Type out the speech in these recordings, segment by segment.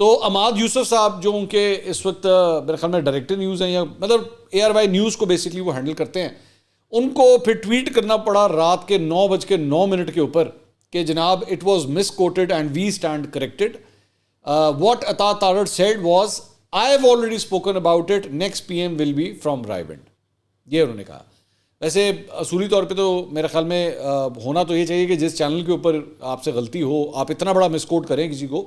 تو عماد یوسف صاحب جو ان کے اس وقت میرے خیال میں ڈائریکٹر نیوز ہیں یا مطلب ARY نیوز کو بیسکلی وہ ہینڈل کرتے ہیں, ان کو پھر ٹویٹ کرنا پڑا رات کے 9:09 کے اوپر کہ جناب it was misquoted and we stand corrected. What Atta Tarar said was I have already spoken about it, next PM will be from Raiwind. یہ انہوں نے کہا. ویسے اصولی طور پہ تو میرے خیال میں ہونا تو یہ چاہیے کہ جس چینل کے اوپر آپ سے غلطی ہو, آپ اتنا بڑا مس کوٹ کریں کسی کو,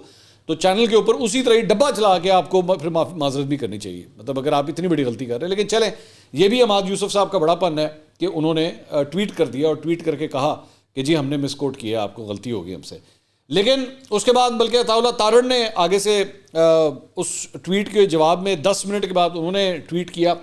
تو چینل کے اوپر اسی طرح ہی ڈبہ چلا کے آپ کو پھر معذرت بھی کرنی چاہیے, مطلب اگر آپ اتنی بڑی غلطی کر رہے ہیں. لیکن چلیں, یہ بھی عماد یوسف صاحب کا بڑا پن ہے کہ انہوں نے ٹویٹ کر دیا اور ٹویٹ کر کے کہا کہ جی ہم نے مس کوٹ کیا, آپ کو غلطی ہوگی ہم سے. لیکن اس کے بعد بلکہ عطا اللہ تارڑ نے آگے سے اس ٹویٹ کے جواب میں 10 منٹ کے بعد انہوں نے ٹویٹ کیا.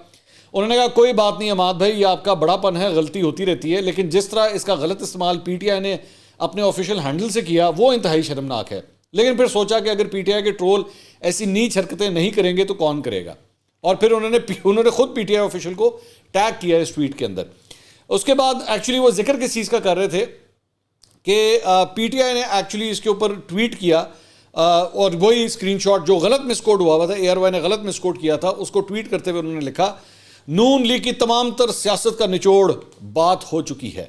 انہوں نے کہا کوئی بات نہیں عماد بھائی, یہ آپ کا بڑا پن ہے, غلطی ہوتی رہتی ہے, لیکن جس طرح اس کا غلط استعمال PTI نے اپنے آفیشیل ہینڈل سے کیا وہ انتہائی شرمناک ہے. لیکن پھر سوچا کہ اگر PTI کے ٹرول ایسی نیچ حرکتیں نہیں کریں گے تو کون کرے گا, اور پھر انہوں نے خود PTI آفیشیل کو ٹیگ کیا اس ٹویٹ کے اندر. اس کے بعد ایکچولی وہ ذکر کس چیز کا کر رہے تھے کہ PTI نے ایکچولی اس کے اوپر ٹویٹ کیا اور وہی اسکرین شاٹ جو غلط مس کوڈ ہوا تھا, ARY نے غلط مس کوڈ کیا تھا, اس کو ٹویٹ کرتے ہوئے انہوں نے لکھا نون لیگ کی تمام تر سیاست کا نچوڑ بات ہو چکی ہے.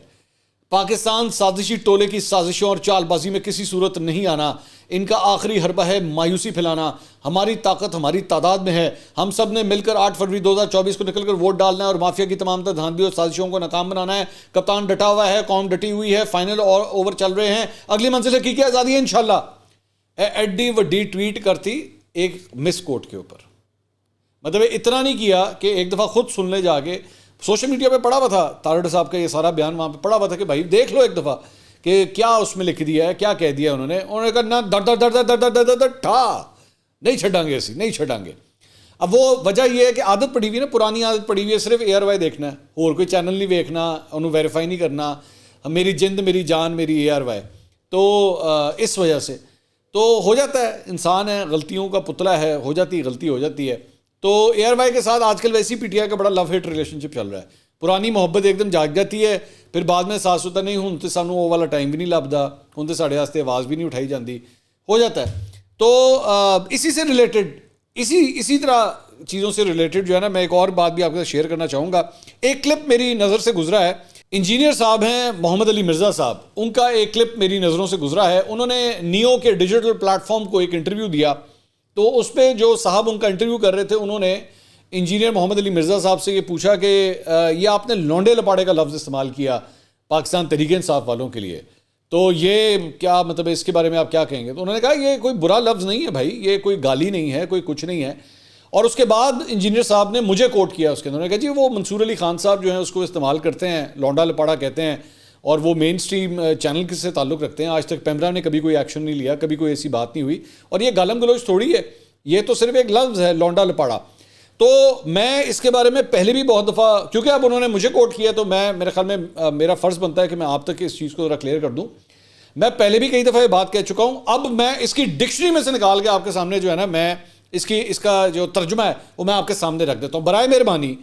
پاکستان سازشی ٹولے کی سازشوں اور چال بازی میں کسی صورت نہیں آنا, ان کا آخری حربہ ہے مایوسی پھیلانا. ہماری طاقت ہماری تعداد میں ہے, ہم سب نے مل کر 8 فروری 2024 کو نکل کر ووٹ ڈالنا ہے اور مافیا کی تمام تر دھاندلی اور سازشوں کو ناکام بنانا ہے. کپتان ڈٹا ہوا ہے, قوم ڈٹی ہوئی ہے, فائنل اور اوور چل رہے ہیں, اگلی منزل حقیقی آزادی ہے انشاءاللہ. ایڈی وڈی ٹویٹ کرتی ایک مس کوٹ کے اوپر, مطلب اتنا نہیں کیا کہ ایک دفعہ خود سن لے جا کے. سوشل میڈیا پہ پڑا ہوا تھا تارڑ صاحب کا یہ سارا بیان, وہاں پہ پڑا ہوا تھا کہ بھائی دیکھ لو ایک دفعہ کہ کیا اس میں لکھ دیا ہے, کیا کہہ دیا انہوں نے کہا نہ در در در در در در در در ٹھا نہیں چھڈاں گے, ایسی نہیں چھڈاں گے. اب وہ وجہ یہ ہے کہ عادت پڑی ہوئی ہے نا, پرانی عادت پڑی ہوئی ہے صرف ARY دیکھنا ہے, اور کوئی چینل نہیں دیکھنا, انہوں ویریفائی نہیں کرنا, میری جند میری جان میری ARY. تو اس وجہ سے تو ہو جاتا ہے, انسان ہے, غلطیوں کا پتلا ہے, ہو جاتی غلطی ہو جاتی ہے. تو ARY کے ساتھ آج کل ویسی PTI کا بڑا لو ہیٹ ریلیشن شپ چل رہا ہے. پرانی محبت ایک دم جاگ جاتی ہے, پھر بعد میں احساس ہوتا نہیں ہوں تو سانوں وہ والا ٹائم بھی نہیں لبدا, ہوں تو ساڑے واسطے آواز بھی نہیں اٹھائی جاندی, ہو جاتا ہے. تو اسی سے ریلیٹڈ اسی طرح چیزوں سے ریلیٹڈ جو ہے نا, میں ایک اور بات بھی آپ کے ساتھ شیئر کرنا چاہوں گا. ایک کلپ میری نظر سے گزرا ہے, انجینئر صاحب ہیں محمد علی مرزا صاحب, ان کا ایک کلپ میری نظروں سے گزرا ہے. انہوں نے نیو کے ڈیجیٹل پلیٹ فارم کو ایک انٹرویو دیا, تو اس پہ جو صاحب ان کا انٹرویو کر رہے تھے انہوں نے انجینئر محمد علی مرزا صاحب سے یہ پوچھا کہ یہ آپ نے لونڈے لپاڑے کا لفظ استعمال کیا پاکستان تحریک انصاف والوں کے لیے, تو یہ کیا مطلب ہے, اس کے بارے میں آپ کیا کہیں گے؟ تو انہوں نے کہا یہ کوئی برا لفظ نہیں ہے بھائی, یہ کوئی گالی نہیں ہے, کوئی کچھ نہیں ہے. اور اس کے بعد انجینئر صاحب نے مجھے کوٹ کیا اس کے اندر, انہوں نے کہا جی وہ منصور علی خان صاحب جو ہیں اس کو استعمال کرتے ہیں, لونڈا لپاڑا کہتے ہیں, اور وہ مین سٹریم چینل سے تعلق رکھتے ہیں. آج تک پیمرا نے کبھی کوئی ایکشن نہیں لیا, کبھی کوئی ایسی بات نہیں ہوئی, اور یہ گالم گلوچ تھوڑی ہے, یہ تو صرف ایک لفظ ہے لونڈا لپاڑا. تو میں اس کے بارے میں پہلے بھی بہت دفعہ, کیونکہ اب انہوں نے مجھے کوٹ کیا تو میں میرے خیال میں میرا فرض بنتا ہے کہ میں آپ تک اس چیز کو ذرا کلیئر کر دوں. میں پہلے بھی کئی دفعہ یہ بات کہہ چکا ہوں, اب میں اس کی ڈکشنری میں سے نکال کے آپ کے سامنے جو ہے نا, میں اس کا جو ترجمہ ہے وہ میں آپ کے سامنے رکھ دیتا ہوں. برائے مہربانی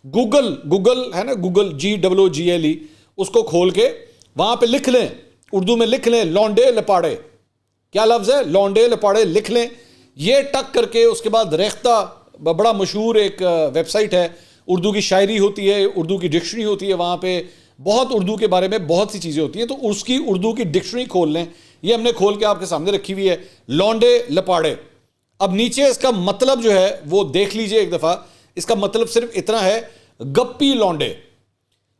گوگل ہے نا, گوگل GOOGLE, اس کو کھول کے وہاں پہ لکھ لیں, اردو میں لکھ لیں لونڈے لپاڑے, کیا لفظ ہے لونڈے لپاڑے, لکھ لیں یہ ٹک کر کے. اس کے بعد ریختہ بڑا مشہور ایک ویب سائٹ ہے, اردو کی شاعری ہوتی ہے, اردو کی ڈکشنری ہوتی ہے, وہاں پہ بہت اردو کے بارے میں بہت سی چیزیں ہوتی ہیں, تو اس کی اردو کی ڈکشنری کھول لیں. یہ ہم نے کھول کے آپ کے سامنے رکھی ہوئی ہے, لونڈے لپاڑے. اب نیچے اس کا مطلب جو ہے وہ دیکھ لیجئے ایک دفعہ. اس کا مطلب صرف اتنا ہے, گپی لونڈے,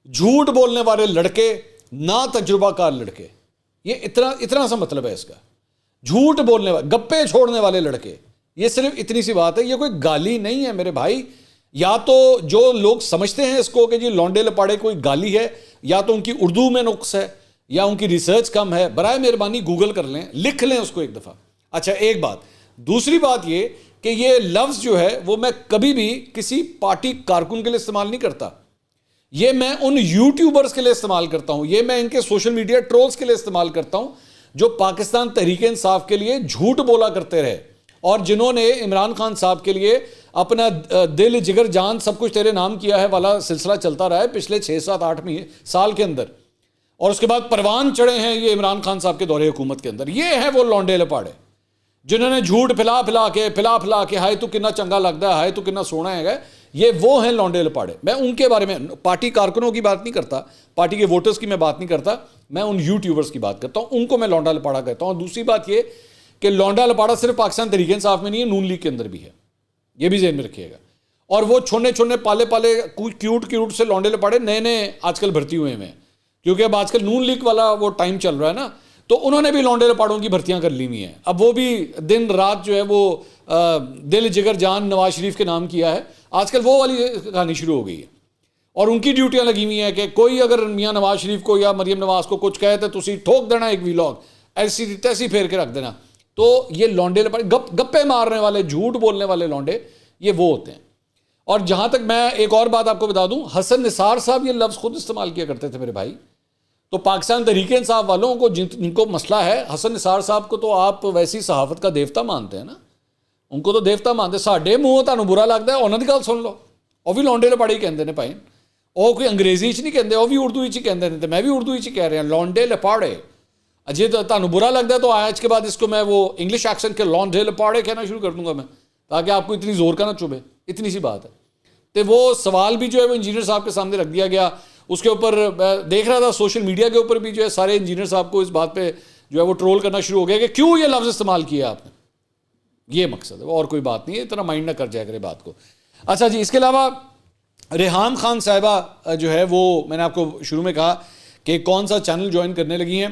جھوٹ بولنے والے لڑکے, نا تجربہ کار لڑکے. یہ اتنا سا مطلب ہے اس کا, جھوٹ بولنے والے, گپے چھوڑنے والے لڑکے. یہ صرف اتنی سی بات ہے, یہ کوئی گالی نہیں ہے میرے بھائی. یا تو جو لوگ سمجھتے ہیں اس کو کہ جی لونڈے لپاڑے کوئی گالی ہے, یا تو ان کی اردو میں نقص ہے یا ان کی ریسرچ کم ہے. برائے مہربانی گوگل کر لیں, لکھ لیں اس کو ایک دفعہ. اچھا ایک بات, دوسری بات یہ کہ یہ لفظ جو ہے وہ میں کبھی بھی کسی پارٹی کارکن کے لیے استعمال نہیں کرتا. یہ میں ان یوٹیوبرز کے لیے استعمال کرتا ہوں, یہ میں ان کے سوشل میڈیا ٹرولز کے لیے استعمال کرتا ہوں جو پاکستان تحریک انصاف کے لیے جھوٹ بولا کرتے رہے, اور جنہوں نے عمران خان صاحب کے لیے اپنا دل جگر جان سب کچھ تیرے نام کیا ہے والا سلسلہ چلتا رہا ہے پچھلے 6 7 8 سال کے اندر. اور اس کے بعد پروان چڑھے ہیں یہ عمران خان صاحب کے دور حکومت کے اندر. یہ ہے وہ لونڈے لپاڑے جنہوں نے جھوٹ پھلا پھلا کے ہائے تو کتنا چنگا لگتا ہے، ہائے تو کتنا سونا ہے، یہ وہ ہیں لونڈے لپاڑے. میں ان کے بارے میں پارٹی کارکنوں کی بات نہیں کرتا، پارٹی کے ووٹرز کی میں بات نہیں کرتا، میں ان یوٹیوبرز کی بات کرتا ہوں، ان کو میں لونڈا لپاڑا کہتا ہوں. اور دوسری بات یہ کہ لونڈا لپاڑا صرف پاکستان تحریک انصاف میں نہیں ہے، نون لیگ کے اندر بھی ہے، یہ بھی ذہن میں رکھیے گا. اور وہ چھونے پالے کیوٹ سے لونڈے لپاڑے نئے آج کل بھرتی ہوئے ہیں، کیونکہ اب آج کل نون لیگ والا وہ ٹائم چل رہا ہے نا، تو انہوں نے بھی لونڈے لپاڑوں کی بھرتیاں کر لی ہوئی ہیں. اب وہ بھی دن رات جو ہے وہ دل جگر جان نواز شریف کے نام کیا ہے، آج کل وہ والی کہانی شروع ہو گئی ہے. اور ان کی ڈیوٹیاں لگی ہوئی ہیں کہ کوئی اگر میاں نواز شریف کو یا مریم نواز کو کچھ کہے تو تسی ٹھوک دینا ایک ویلاگ ایسی تیسی پھیر کے رکھ دینا. تو یہ لونڈے لپاڑے گپے مارنے والے، جھوٹ بولنے والے لونڈے، یہ وہ ہوتے ہیں. اور جہاں تک میں ایک اور بات آپ کو بتا دوں، حسن نثار صاحب یہ لفظ خود استعمال کیا کرتے تھے میرے بھائی. تو پاکستان تحریک انصاف والوں کو جن کو مسئلہ ہے، حسن نثار صاحب کو تو آپ ویسی صحافت کا دیوتا مانتے ہیں نا، ان کو تو دیوتا مانتے ہیں. ساڈے منہ تانوں برا لگتا ہے، انہاں دی گل سن لو، وہ بھی لونڈے لپاڑے ہی کہندے نے بھائی. وہ کوئی انگریزی چ نہیں کہندے، وہ بھی اردو ہی کہندے نے، میں بھی اردو ہی کہہ رہا ہوں، لونڈے لپاڑے. جی تانوں برا لگتا ہے تو آج کے بعد اس کو میں وہ انگلش ایکسنٹ کے لونڈے لپاڑے کہنا شروع کر دوں گا میں، تاکہ آپ کو اتنی زور کا نہ چبھے. اتنی سی بات ہے. تو وہ سوال بھی جو ہے وہ انجینئر صاحب کے سامنے رکھ دیا گیا. اس کے اوپر دیکھ رہا تھا سوشل میڈیا کے اوپر بھی جو ہے سارے انجینئر صاحب کو اس بات پہ جو ہے وہ ٹرول کرنا شروع ہو گیا کہ کیوں یہ لفظ استعمال کیا آپ نے. یہ مقصد ہے، اور کوئی بات نہیں ہے، اتنا مائنڈ نہ کر جائے کرے بات کو. اچھا جی، اس کے علاوہ ریحام خان صاحبہ جو ہے وہ میں نے آپ کو شروع میں کہا کہ کون سا چینل جوائن کرنے لگی ہیں.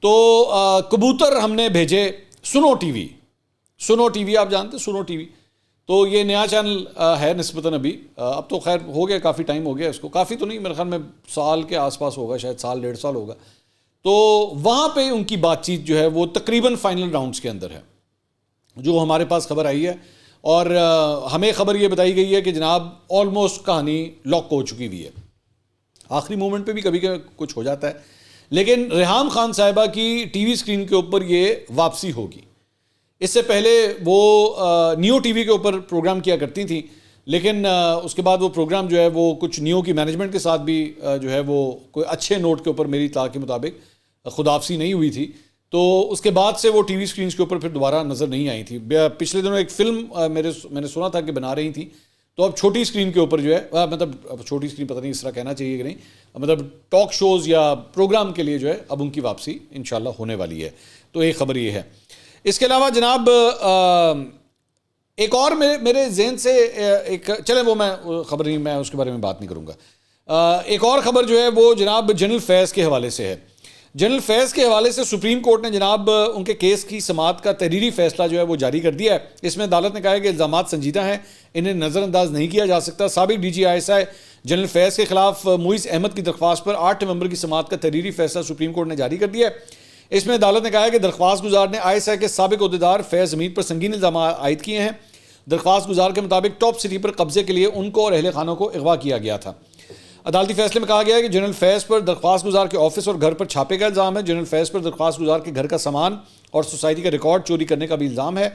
تو کبوتر ہم نے بھیجے سنو ٹی وی آپ جانتے سنو ٹی وی. تو یہ نیا چینل ہے نسبتاً ابھی، اب تو خیر ہو گیا، کافی ٹائم ہو گیا اس کو، کافی تو نہیں، میرے خیال میں سال کے آس پاس ہوگا، شاید سال ڈیڑھ سال ہوگا. تو وہاں پہ ان کی بات چیت جو ہے وہ تقریباً فائنل راؤنڈز کے اندر ہے، جو ہمارے پاس خبر آئی ہے. اور ہمیں خبر یہ بتائی گئی ہے کہ جناب آلموسٹ کہانی لاک ہو چکی ہوئی ہے. آخری مومنٹ پہ بھی کبھی کچھ ہو جاتا ہے، لیکن ریحام خان صاحبہ کی ٹی وی اسکرین کے اوپر یہ واپسی ہوگی. اس سے پہلے وہ نیو ٹی وی کے اوپر پروگرام کیا کرتی تھیں، لیکن اس کے بعد وہ پروگرام جو ہے وہ کچھ نیو کی مینجمنٹ کے ساتھ بھی جو ہے وہ کوئی اچھے نوٹ کے اوپر میری اطلاع کے مطابق خداحافظی نہیں ہوئی تھی. تو اس کے بعد سے وہ ٹی وی اسکرینز کے اوپر پھر دوبارہ نظر نہیں آئی تھی. پچھلے دنوں ایک فلم میں نے سنا تھا کہ بنا رہی تھی، تو اب چھوٹی اسکرین کے اوپر جو ہے مطلب چھوٹی اسکرین پتہ نہیں اس طرح کہنا چاہیے کہ نہیں، مطلب ٹاک شوز یا پروگرام کے لیے جو ہے اب ان کی واپسی انشاءاللہ ہونے والی ہے. تو ایک خبر یہ ہے. اس کے علاوہ جناب ایک اور میرے ذہن سے ایک چلیں وہ میں خبر نہیں، میں اس کے بارے میں بات نہیں کروں گا. ایک اور خبر جو ہے وہ جناب جنرل فیض کے حوالے سے ہے. جنرل فیض کے حوالے سے سپریم کورٹ نے جناب ان کے کیس کی سماعت کا تحریری فیصلہ جو ہے وہ جاری کر دیا ہے. اس میں عدالت نے کہا ہے کہ الزامات سنجیدہ ہیں، انہیں نظر انداز نہیں کیا جا سکتا. سابق ڈی جی ISI جنرل فیض کے خلاف معیز احمد کی درخواست پر 8 نومبر کی سماعت کا تحریری فیصلہ سپریم کورٹ نے جاری کر دیا ہے. اس میں عدالت نے کہا ہے کہ درخواست گزار نے ISI کے سابق عہدیدار فیض حمید پر سنگین الزامات عائد کیے ہیں. درخواست گزار کے مطابق ٹاپ سٹی پر قبضے کے لیے ان کو اور اہل خانوں کو اغوا کیا گیا تھا. عدالتی فیصلے میں کہا گیا ہے کہ جنرل فیض پر درخواست گزار کے آفس اور گھر پر چھاپے کا الزام ہے. جنرل فیض پر درخواست گزار کے گھر کا سامان اور سوسائٹی کا ریکارڈ چوری کرنے کا بھی الزام ہے.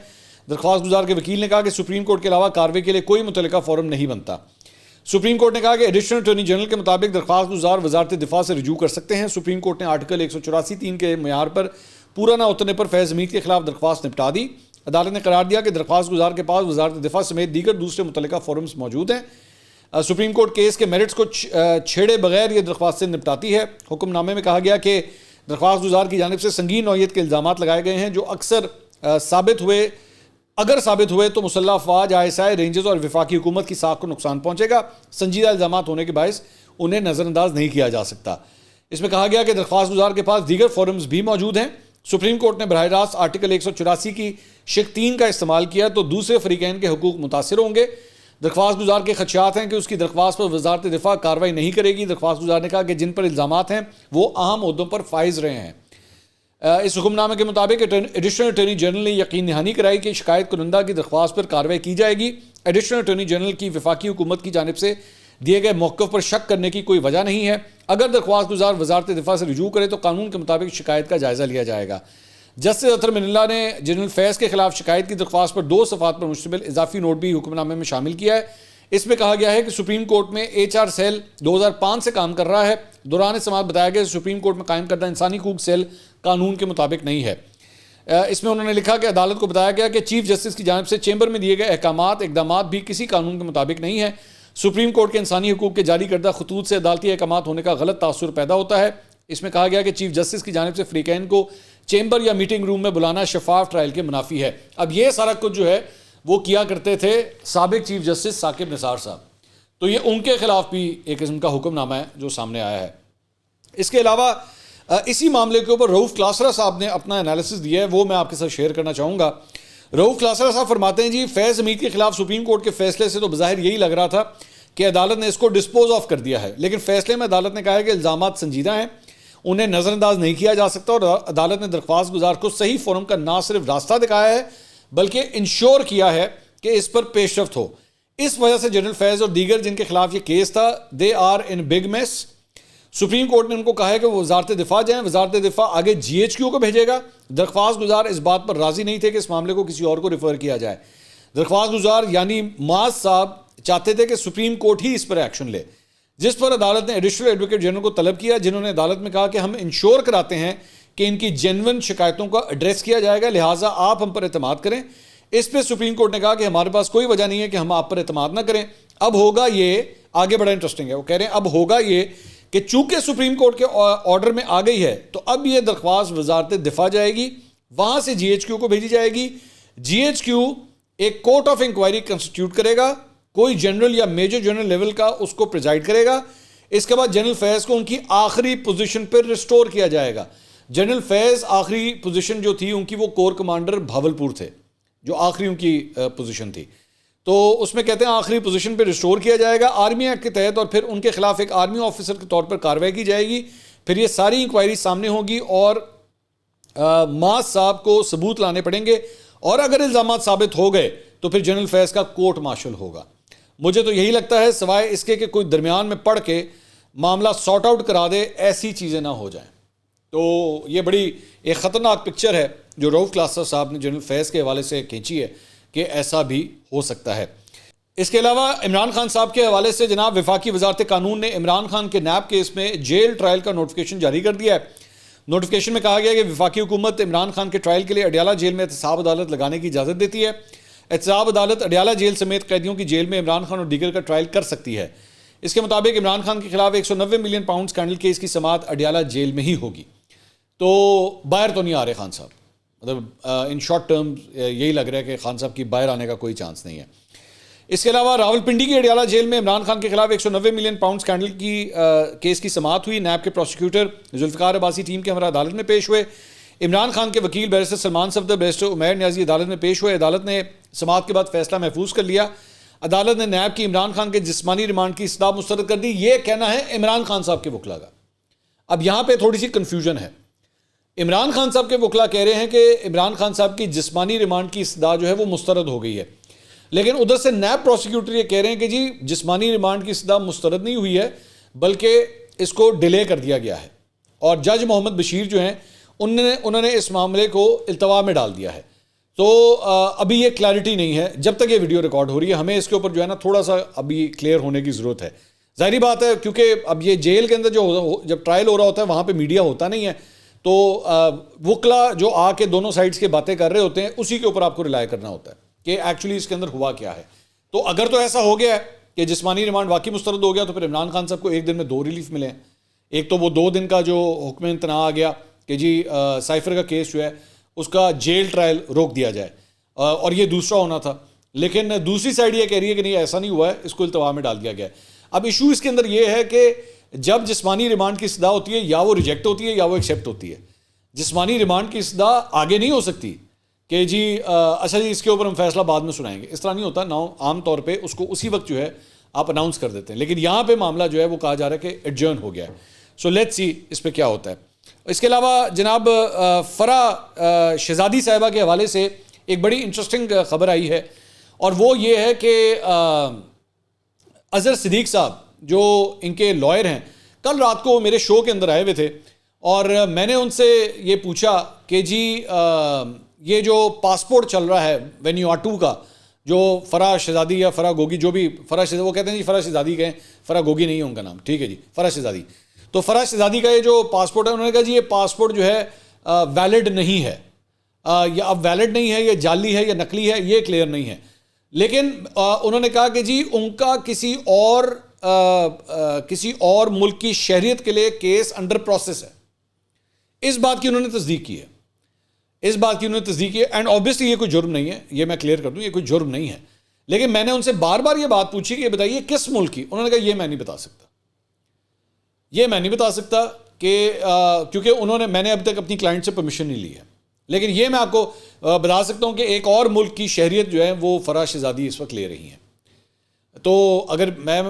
درخواست گزار کے وکیل نے کہا کہ سپریم کورٹ کے علاوہ کارروائی کے لیے کوئی متعلقہ فورم نہیں بنتا. سپریم کورٹ نے کہا کہ ایڈیشنل اٹارنی جنرل کے مطابق درخواست گزار وزارت دفاع سے رجوع کر سکتے ہیں. سپریم کورٹ نے آرٹیکل 184(3) کے معیار پر پورا نہ اترنے پر فیض حمید کے خلاف درخواست نپٹا دی. عدالت نے قرار دیا کہ درخواست گزار کے پاس وزارت دفاع سمیت دیگر دوسرے متعلقہ فورمز موجود ہیں. سپریم کورٹ کیس کے میرٹس کو چھیڑے بغیر یہ درخواست سے نپٹاتی ہے. حکم نامے میں کہا گیا کہ درخواست گزار کی جانب سے سنگین نوعیت کے الزامات لگائے گئے ہیں جو اگر ثابت ہوئے تو مسلح افواج ISI رینجز اور وفاقی حکومت کی ساکھ کو نقصان پہنچے گا. سنجیدہ الزامات ہونے کے باعث انہیں نظر انداز نہیں کیا جا سکتا. اس میں کہا گیا کہ درخواست گزار کے پاس دیگر فورمز بھی موجود ہیں. سپریم کورٹ نے براہ راست آرٹیکل 184 کی شق 3 کا استعمال کیا تو دوسرے فریقین کے حقوق متاثر ہوں گے. درخواست گزار کے خدشات ہیں کہ اس کی درخواست پر وزارت دفاع کارروائی نہیں کرے گی. درخواست گزار نے کہا کہ جن پر الزامات ہیں وہ اہم عہدوں پر فائز رہے ہیں. اس حکم نامے کے مطابق ایڈیشنل اٹارنی جنرل نے یقین دہانی کرائی کہ شکایت کنندہ کی درخواست پر کارروائی کی جائے گی. ایڈیشنل اٹارنی جنرل کی وفاقی حکومت کی جانب سے دیے گئے موقف پر شک کرنے کی کوئی وجہ نہیں ہے. اگر درخواست گزار وزارت دفاع سے رجوع کرے تو قانون کے مطابق شکایت کا جائزہ لیا جائے گا. جسٹس اطہر منلہ نے جنرل فیض کے خلاف شکایت کی درخواست پر 2 صفحات پر مشتمل اضافی نوٹ بھی حکم نامے میں شامل کیا ہے. اس میں کہا گیا ہے کہ سپریم کورٹ میں HR سیل 2005 سے کام کر رہا ہے. دوران سماعت بتایا گیا کہ سپریم کورٹ میں قائم کردہ انسانی حقوق سیل قانون کے مطابق نہیں ہے. اس میں انہوں نے لکھا کہ عدالت کو بتایا گیا کہ چیف جسٹس کی جانب سے چیمبر میں دیے گئے اقدامات بھی کسی قانون کے مطابق نہیں ہیں. سپریم کورٹ کے انسانی حقوق کے جاری کردہ خطوط سے عدالتی احکامات ہونے کا غلط تاثر پیدا ہوتا ہے. اس میں کہا گیا کہ چیف جسٹس کی جانب سے فریقین کو چیمبر یا میٹنگ روم میں بلانا شفاف ٹرائل کے منافی ہے. اب یہ سارا کچھ جو ہے وہ کیا کرتے تھے سابق چیف جسٹس ثاقب نثار صاحب, تو یہ ان کے خلاف بھی ایک قسم کا حکم نامہ ہے جو سامنے آیا ہے. اس کے علاوہ اسی معاملے کے اوپر رؤوف کلاسرا صاحب نے اپنا انالیسس دیا ہے, وہ میں آپ کے ساتھ شیئر کرنا چاہوں گا. رؤوف کلاسرا صاحب فرماتے ہیں جی فیض حمید کے خلاف سپریم کورٹ کے فیصلے سے تو بظاہر یہی لگ رہا تھا کہ عدالت نے اس کو ڈسپوز آف کر دیا ہے, لیکن فیصلے میں عدالت نے کہا ہے کہ الزامات سنجیدہ ہیں, انہیں نظر انداز نہیں کیا جا سکتا, اور عدالت نے درخواست گزار کو صحیح فورم کا نہ صرف راستہ دکھایا ہے بلکہ انشور کیا ہے کہ اس پر پیش رفت ہو. اس وجہ سے جنرل فیض اور دیگر جن کے خلاف یہ کیس تھا they are in big mess. Supreme Court نے ان کو کہا ہے کہ وہ وزارت دفاع جائیں, وزارت دفاع آگے جی ایچ کیو کو بھیجے گا. درخواست گزار اس بات پر راضی نہیں تھے کہ اس معاملے کو کسی اور کو ریفر کیا جائے. درخواست گزار یعنی معاذ صاحب چاہتے تھے کہ سپریم کورٹ ہی اس پر ایکشن لے, جس پر عدالت نے ایڈیشنل ایڈوکیٹ جنرل کو طلب کیا, جنہوں نے عدالت میں کہا کہ ہم انشور کراتے ہیں کہ ان کی جینون شکایتوں کا ایڈریس کیا جائے گا, لہٰذا آپ ہم پر اعتماد کریں. اس پہ سپریم کورٹ نے کہا کہ ہمارے پاس کوئی وجہ نہیں ہے کہ ہم آپ پر اعتماد نہ کریں. اب ہوگا یہ, آگے بڑا انٹرسٹنگ ہے, وہ کہہ رہے ہیں اب ہوگا یہ کہ چونکہ سپریم کورٹ کے آرڈر میں آ گئی ہے تو اب یہ درخواست وزارت دفاع جائے گی, وہاں سے جی ایچ کیو کو بھیجی جائے گی. جی ایچ کیو ایک کورٹ آف انکوائری کنسٹیٹیوٹ کرے گا, کوئی جنرل یا میجر جنرل لیول کا اس کو پریزائڈ کرے گا. اس کے بعد جنرل فیض کو ان کی آخری پوزیشن پر ریسٹور کیا جائے گا. جنرل فیض آخری پوزیشن جو تھی ان کی وہ کور کمانڈر بھاولپور تھے, جو آخری ان کی پوزیشن تھی, تو اس میں کہتے ہیں آخری پوزیشن پہ ریسٹور کیا جائے گا آرمی ایکٹ کے تحت, اور پھر ان کے خلاف ایک آرمی آفیسر کے طور پر کارروائی کی جائے گی. پھر یہ ساری انکوائری سامنے ہوگی اور معاذ صاحب کو ثبوت لانے پڑیں گے, اور اگر الزامات ثابت ہو گئے تو پھر جنرل فیض کا کورٹ مارشل ہوگا. مجھے تو یہی لگتا ہے سوائے اس کے کہ کوئی درمیان میں پڑھ کے معاملہ سارٹ آؤٹ کرا دے, ایسی چیزیں نہ ہو جائیں. تو یہ بڑی ایک خطرناک پکچر ہے جو رؤوف کلاسرا صاحب نے جنرل فیض کے حوالے سے کھینچی ہے کہ ایسا بھی ہو سکتا ہے. اس کے علاوہ عمران خان صاحب کے حوالے سے جناب وفاقی وزارت قانون نے عمران خان کے نیب کیس میں جیل ٹرائل کا نوٹیفیکیشن جاری کر دیا ہے. نوٹیفیکیشن میں کہا گیا کہ وفاقی حکومت عمران خان کے ٹرائل کے لیے اڈیالہ جیل میں احتساب عدالت لگانے کی اجازت دیتی ہے. احتساب عدالت اڈیالہ جیل سمیت قیدیوں کی جیل میں عمران خان اور دیگر کا ٹرائل کر سکتی ہے. اس کے مطابق عمران خان کے خلاف 190 ملین پاؤنڈ اسکینڈل کیس کی سماعت اڈیالہ جیل میں ہی ہوگی. تو باہر تو نہیں آ رہے خان صاحب, مطلب ان شارٹ ٹرم یہی لگ رہا ہے کہ خان صاحب کی باہر آنے کا کوئی چانس نہیں ہے. اس کے علاوہ راولپنڈی کی اڈیالہ جیل میں عمران خان کے خلاف 190 ملین پاؤنڈ اسکینڈل کی کیس کی سماعت ہوئی. نیب کے پروسیکیوٹر ذوالفقار عباسی ٹیم کے ہمراہ عدالت میں پیش ہوئے. عمران خان کے وکیل بیرسٹر سلمان صفدر, بیرسٹر عمیر نیازی عدالت میں پیش ہوئے. عدالت نے سماعت کے بعد فیصلہ محفوظ کر لیا. عدالت نے نیب کی عمران خان کے جسمانی ریمانڈ کی استدعا مسترد کر دی. یہ کہنا ہے عمران خان صاحب کے وکلا کا. اب یہاں پہ تھوڑی سی کنفیوژن ہے. عمران خان صاحب کے وکلا کہہ رہے ہیں کہ عمران خان صاحب کی جسمانی ریمانڈ کی استدعا جو ہے وہ مسترد ہو گئی ہے, لیکن ادھر سے نیب پروسیکیوٹر یہ کہہ رہے ہیں کہ جی جسمانی ریمانڈ کی استدعا مسترد نہیں ہوئی ہے بلکہ اس کو ڈیلے کر دیا گیا ہے, اور جج محمد بشیر جو ہیں انہوں نے اس معاملے کو التوا میں ڈال دیا ہے. تو ابھی یہ کلیئرٹی نہیں ہے جب تک یہ ویڈیو ریکارڈ ہو رہی ہے. ہمیں اس کے اوپر جو ہے نا تھوڑا سا ابھی کلیئر ہونے کی ضرورت ہے. ظاہری بات ہے کیونکہ اب یہ جیل کے اندر جب ٹرائل ہو رہا ہوتا ہے وہاں پہ میڈیا ہوتا نہیں ہے, تو وکلا جو آ کے دونوں سائڈز کے باتیں کر رہے ہوتے ہیں اسی کے اوپر آپ کو ریلائی کرنا ہوتا ہے کہ ایکچولی اس کے اندر ہوا کیا ہے. تو اگر تو ایسا ہو گیا ہے کہ جسمانی ریمانڈ واقعی مسترد ہو گیا تو پھر عمران خان صاحب کو ایک دن میں 2 ریلیف ملے ہیں. ایک تو وہ 2 دن کا جو حکم امتناع آ گیا کہ جی سائفر کا کیس جو ہے اس کا جیل ٹرائل روک دیا جائے, اور یہ دوسرا ہونا تھا. لیکن دوسری سائڈ یہ کہہ رہی ہے کہ نہیں ایسا نہیں ہوا ہے, اس کو التوا میں ڈال دیا گیا ہے. اب ایشو اس کے اندر یہ ہے کہ جب جسمانی ریمانڈ کی استدعا ہوتی ہے یا وہ ریجیکٹ ہوتی ہے یا وہ ایکسیپٹ ہوتی ہے. جسمانی ریمانڈ کی استدعا آگے نہیں ہو سکتی کہ جی اچھا جی اس کے اوپر ہم فیصلہ بعد میں سنائیں گے, اس طرح نہیں ہوتا. عام طور پہ اس کو اسی وقت جو ہے آپ اناؤنس کر دیتے ہیں, لیکن یہاں پہ معاملہ جو ہے وہ کہا جا رہا ہے کہ ایڈجرن ہو گیا ہے. سو لیٹس سی اس پہ کیا ہوتا ہے. اس کے علاوہ جناب فرح شہزادی صاحبہ کے حوالے سے ایک بڑی انٹرسٹنگ خبر آئی ہے, اور وہ یہ ہے کہ اظہر صدیق صاحب جو ان کے لائر ہیں, کل رات کو میرے شو کے اندر آئے ہوئے تھے, اور میں نے ان سے یہ پوچھا کہ جی یہ جو پاسپورٹ چل رہا ہے وینیوٹو کا, جو فرح شہزادی یا فرح گوگی جو بھی فرح شہزادی وہ کہتے ہیں جی فرح شہزادی کہیں, فرح گوگی نہیں ہے ان کا نام, ٹھیک ہے جی فرح شہزادی. تو فرح شہزادی کا یہ جو پاسپورٹ ہے انہوں نے کہا جی یہ پاسپورٹ جو ہے ویلڈ نہیں ہے, یا اب ویلڈ نہیں ہے، یا جعلی ہے، یا نقلی ہے، یہ کلیئر نہیں ہے. لیکن انہوں نے کہا کہ جی ان کا کسی اور ملک کی شہریت کے لیے کیس انڈر پروسیس ہے. اس بات کی انہوں نے تصدیق کی ہے، اینڈ آبویسلی یہ کوئی جرم نہیں ہے، یہ میں کلیئر کر دوں، یہ کوئی جرم نہیں ہے. لیکن میں نے ان سے بار بار یہ بات پوچھی کہ یہ بتائیے کس ملک کی. انہوں نے کہا یہ میں نہیں بتا سکتا کہ کیونکہ میں نے اب تک اپنی کلائنٹ سے پرمیشن نہیں لی ہے. لیکن یہ میں آپ کو بتا سکتا ہوں کہ ایک اور ملک کی شہریت جو ہے وہ فرح شہزادی اس وقت لے رہی ہیں. تو اگر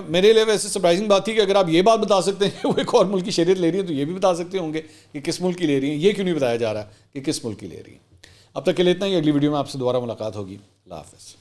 میرے لیے ویسے سرپرائزنگ بات تھی کہ اگر آپ یہ بات بتا سکتے ہیں کہ وہ ایک اور ملک کی شہریت لے رہی ہیں تو یہ بھی بتا سکتے ہوں گے کہ کس ملک کی لے رہی ہیں. یہ کیوں نہیں بتایا جا رہا کہ کس ملک کی لے رہی ہیں. اب تک کے لیے اتنا ہی. اگلی ویڈیو میں آپ سے دوبارہ ملاقات ہوگی. اللہ حافظ.